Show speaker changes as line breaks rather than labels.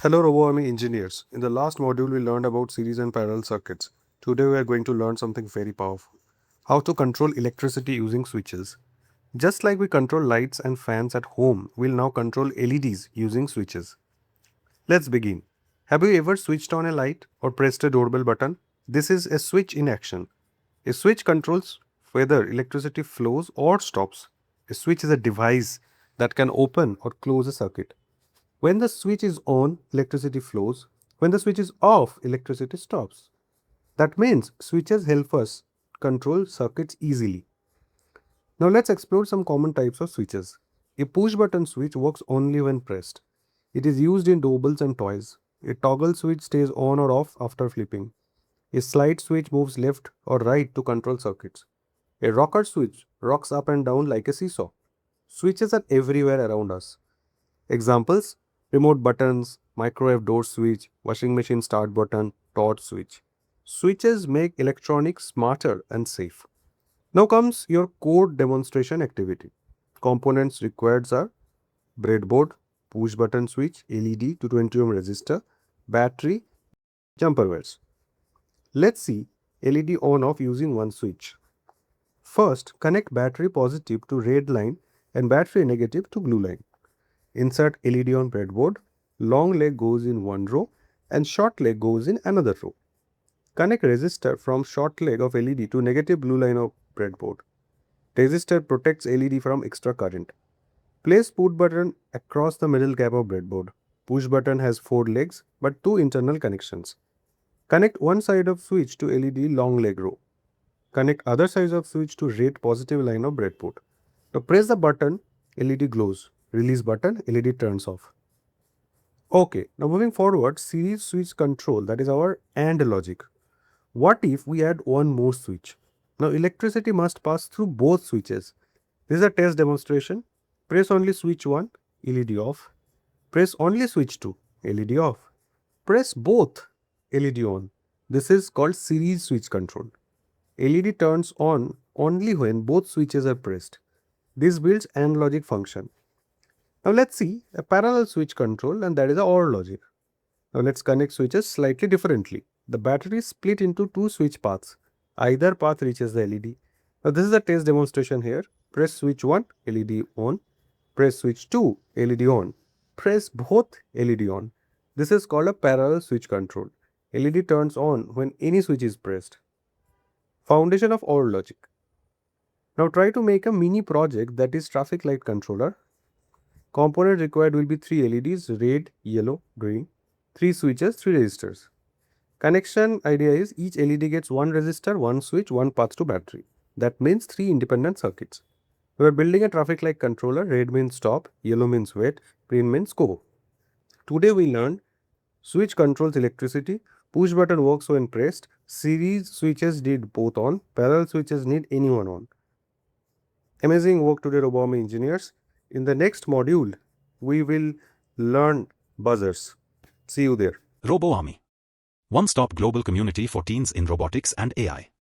Hello RoboArmy engineers. In the last module we learned about series and parallel circuits. Today we are going to learn something very powerful. How to control electricity using switches. Just like we control lights and fans at home, we'll now control LEDs using switches. Let's begin. Have you ever switched on a light or pressed a doorbell button? This is a switch in action. A switch controls whether electricity flows or stops. A switch is a device that can open or close a circuit. When the switch is on, electricity flows. When the switch is off, electricity stops. That means switches help us control circuits easily. Now let's explore some common types of switches. A push button switch works only when pressed. It is used in doorbells and toys. A toggle switch stays on or off after flipping. A slide switch moves left or right to control circuits. A rocker switch rocks up and down like a seesaw. Switches are everywhere around us. Examples: remote buttons, microwave door switch, washing machine start button, torch switch. Switches make electronics smarter and safe. Now comes your code demonstration activity. Components required are breadboard, push button switch, LED 220 ohm resistor, battery, jumper wires. Let's see LED on off using one switch. First, connect battery positive to red line and battery negative to blue line. Insert LED on breadboard. Long leg goes in one row and short leg goes in another row. Connect resistor from short leg of LED to negative blue line of breadboard. Resistor protects LED from extra current. Place push button across the middle gap of breadboard. Push button has 4 legs but 2 internal connections. Connect one side of switch to LED long leg row. Connect other side of switch to red positive line of breadboard. Now press the button, LED glows. Release button, LED turns off. Okay, now moving forward, series switch control, that is our AND logic. What if we add one more switch? Now electricity must pass through both switches. This is a test demonstration. Press only switch 1, LED off. Press only switch 2, LED off. Press both, LED on. This is called series switch control. LED turns on only when both switches are pressed. This builds AND logic function. Now let's see a parallel switch control, and that is a OR logic. Now let's connect switches slightly differently. The battery is split into 2 switch paths. Either path reaches the LED. Now this is a test demonstration here. Press switch 1, LED on. Press switch 2, LED on. Press both, LED on. This is called a parallel switch control. LED turns on when any switch is pressed. Foundation of OR logic. Now try to make a mini project that is traffic light controller. Component required will be 3 LEDs, red, yellow, green, 3 switches, 3 resistors. Connection idea is each LED gets 1 resistor, 1 switch, 1 path to battery. That means 3 independent circuits. We are building a traffic light controller. Red means stop, yellow means wait, green means go. Today we learned switch controls electricity, push button works when pressed, series switches need both on, parallel switches need any one on. Amazing work today, RoboArmy engineers. In the next module, we will learn buzzers. See you there.
RoboArmy. One-stop global community for teens in robotics and AI.